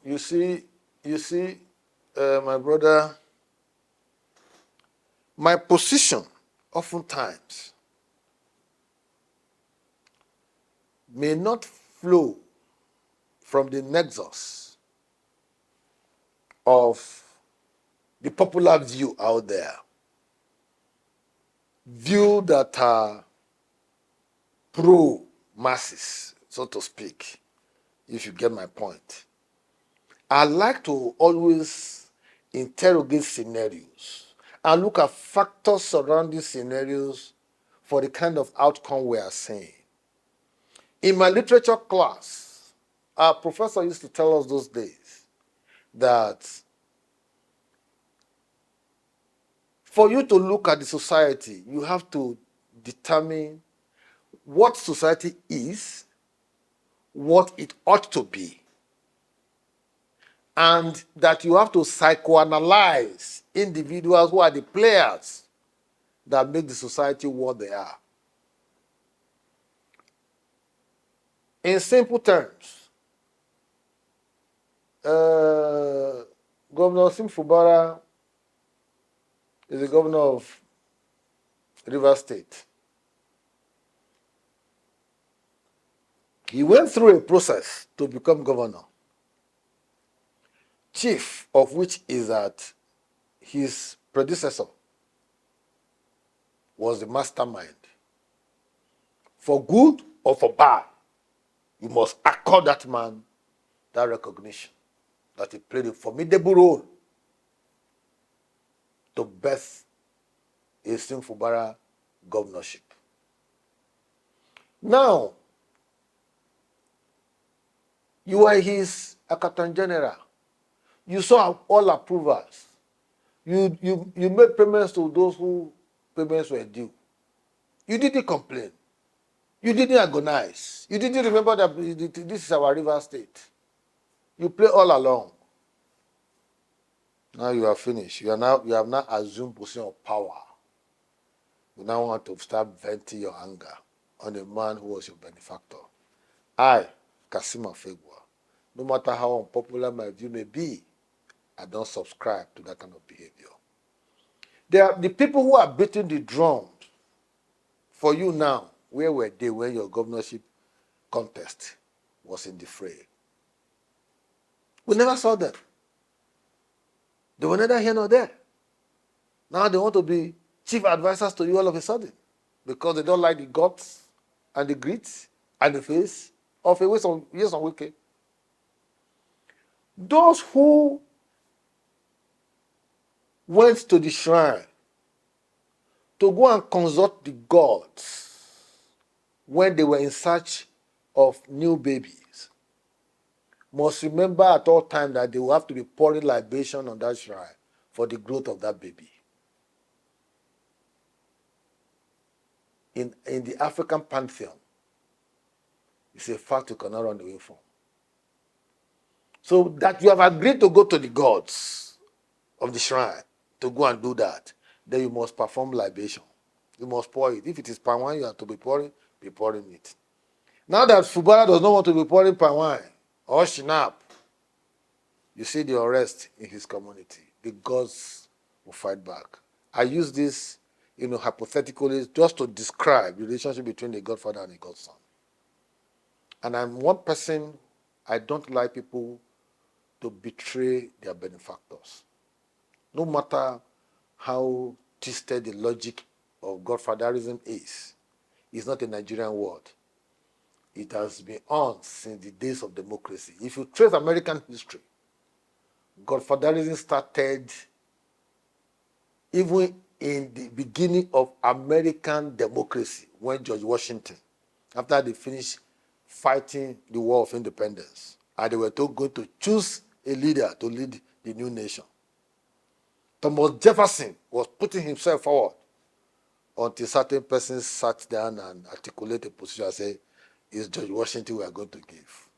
You see, you see, my brother, my position oftentimes may not flow from the nexus of the popular view out there, view that are pro masses, so to speak, if you get my point. I like to always interrogate scenarios and look at factors surrounding scenarios for the kind of outcome we are seeing. In my literature class, our professor used to tell us those days that for you to look at the society, you have to determine what society is, what it ought to be, and that you have to psychoanalyze individuals who are the players that make the society what they are. In simple terms, Governor Fubara is the governor of Rivers State. He went through a process to become governor, chief of which is that his predecessor was the mastermind. For good or for bad, you must accord that man that recognition, that he played a formidable role to birth a Fubara governorship. Now, you are his accountant general. You saw all approvals. You made payments to those who payments were due. You didn't complain. You didn't agonize. You didn't remember that this is our river state. You play all along. Now you are finished. You have now assumed position of power. You now want to start venting your anger on the man who was your benefactor. I, Kassim Afegbua, no matter how unpopular my view may be, I don't subscribe to that kind of behavior. There are the people who are beating the drums for you now. Where were they when your governorship contest was in the fray? We never saw them. They were neither here nor there. Now they want to be chief advisors to you all of a sudden because they don't like the guts and the grit and the face of a yes on Wike. Those who went to the shrine to go and consult the gods when they were in search of new babies must remember at all times that they will have to be pouring libation on that shrine for the growth of that baby. In the African pantheon, it's a fact you cannot run away from. So that you have agreed to go to the gods of the shrine to go and do that, then you must perform libation. You must pour it. If it is palm wine you have to be pouring it. Now that Fubara does not want to be pouring palm wine or shinap, you see the unrest in his community. The gods will fight back. I use this, hypothetically, just to describe the relationship between the Godfather and the Godson. And I'm one person, I don't like people to betray their benefactors. No matter how twisted the logic of godfatherism is, it's not a Nigerian word. It has been on since the days of democracy. If you trace American history, godfatherism started even in the beginning of American democracy when George Washington, after they finished fighting the War of Independence, and they were going to choose a leader to lead the new nation. Thomas Jefferson was putting himself forward until certain persons sat down and articulated a position and said, it's George Washington we are going to give.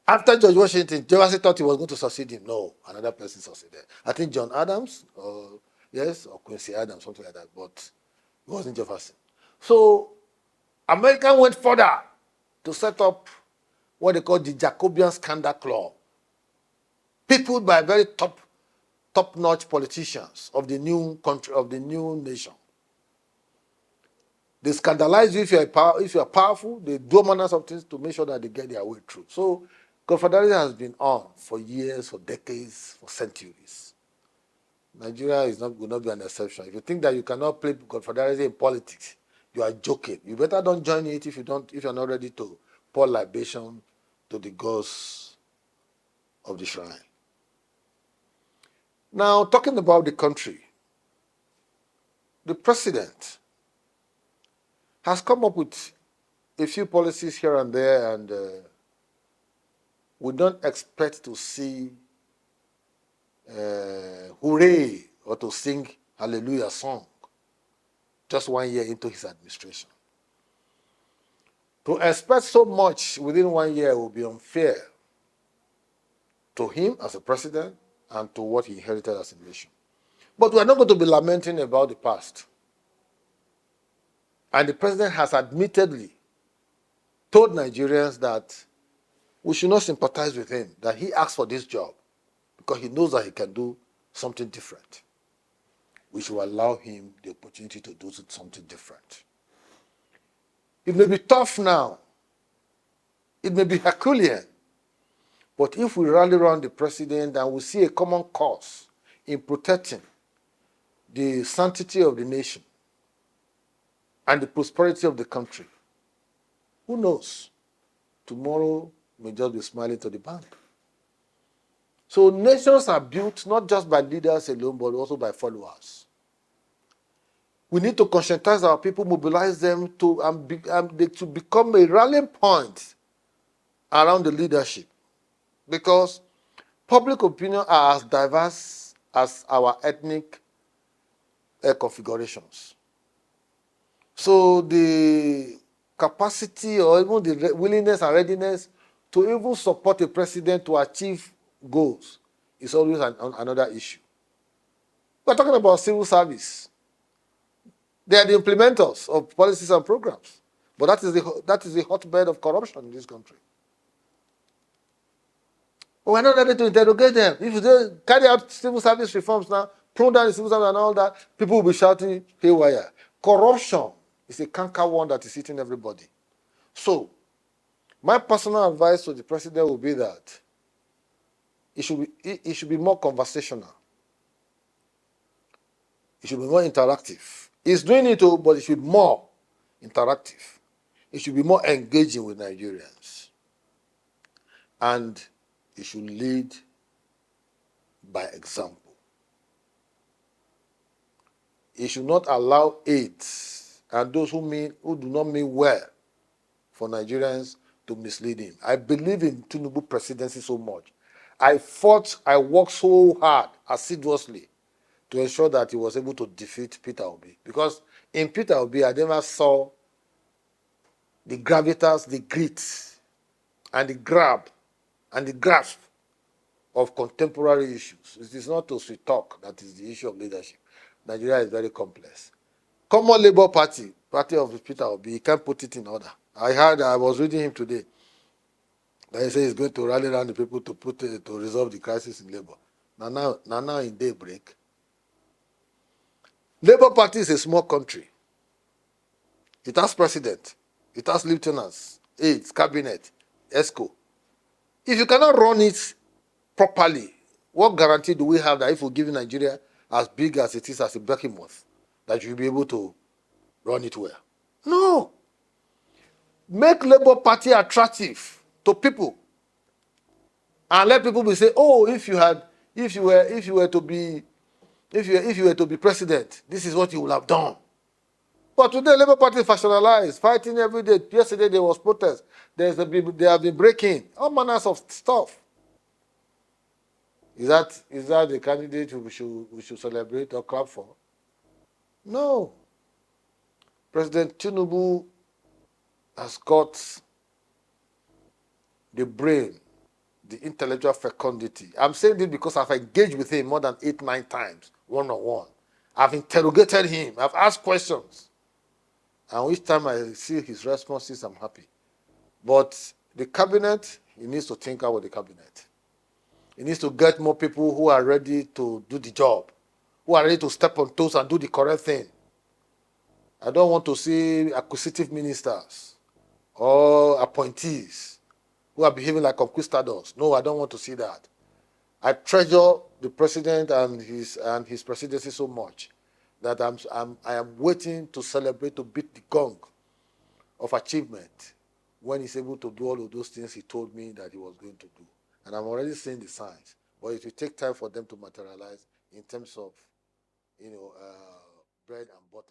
After George Washington, Jefferson thought he was going to succeed him. No, another person succeeded. I think John Adams, or Quincy Adams, something like that, but it wasn't Jefferson. So America went further to set up what they call the Jacobian Scandal Club, peopled by very top-notch politicians of the new country, of the new nation. They scandalize you if you are powerful. They do manners of things to make sure that they get their way through. So, Godfatherism has been on for years, for decades, for centuries. Nigeria will not be an exception. If you think that you cannot play Godfatherism in politics, you are joking. You better don't join it if you're not ready to pour libation to the gods of the shrine. Now, talking about the country, the president has come up with a few policies here and there, and we don't expect to see hooray or to sing hallelujah song just 1 year into his administration. To expect so much within 1 year will be unfair to him as a president and to what he inherited as a nation. But we are not going to be lamenting about the past. And the president has admittedly told Nigerians that we should not sympathize with him, that he asked for this job because he knows that he can do something different. We should allow him the opportunity to do something different. It may be tough now. It may be Herculean. But if we rally around the president and we see a common cause in protecting the sanctity of the nation and the prosperity of the country, who knows? Tomorrow may just be smiling to the bank. So nations are built not just by leaders alone, but also by followers. We need to conscientize our people, mobilize them to become a rallying point around the leadership. Because public opinion are as diverse as our ethnic configurations. So the capacity or even the willingness and readiness to even support a president to achieve goals is always another issue. We're talking about civil service. They are the implementers of policies and programs. But that is the hotbed of corruption in this country. We're not ready to interrogate them. If they carry out civil service reforms now, prune down the civil service and all that, people will be shouting haywire. Corruption is a canker one that is eating everybody. So, my personal advice to the president will be that it should be more conversational. It should be more interactive. He's doing it, but it should be more interactive. It should be more engaging with Nigerians. And it should lead by example. It should not allow aides and those who do not mean well for Nigerians to mislead him. I believe in Tinubu presidency so much. I worked so hard, assiduously, to ensure that he was able to defeat Peter Obi. Because in Peter Obi, I never saw the gravitas, the grit, and the grab, and the grasp of contemporary issues. It is not to sweet talk that is the issue of leadership. Nigeria is very complex. Common Labour Party of Peter Obi, he can't put it in order. I was reading him today, that he says he's going to rally around the people to resolve the crisis in Labour. Now in daybreak. Labour Party is a small country. It has president. It has lieutenants, aides, cabinet, ESCO. If you cannot run it properly, what guarantee do we have that if we give Nigeria as big as it is as a behemoth, that you'll be able to run it well? No. Make Labour Party attractive to people, and let people be say, oh, if you were to be president, this is what you would have done. But today, Labour Party is factionalized, fighting every day. Yesterday there was protest. They have been breaking all manners of stuff. Is that the candidate we should celebrate or clap for? No. President Tinubu has got the brain, the intellectual fecundity. I'm saying this because I've engaged with him more than 8-9 times, one-on-one. I've interrogated him. I've asked questions. And each time I see his responses, I'm happy. But The cabinet, he needs to think out with the cabinet. He needs to get more people who are ready to do the job, who are ready to step on toes and do the correct thing. I don't want to see acquisitive ministers or appointees who are behaving like conquistadors. No, I don't want to see that. I treasure the president and his presidency so much that I am waiting to celebrate, to beat the gong of achievement when he's able to do all of those things he told me that he was going to do. And I'm already seeing the signs, but it will take time for them to materialize in terms of, bread and butter.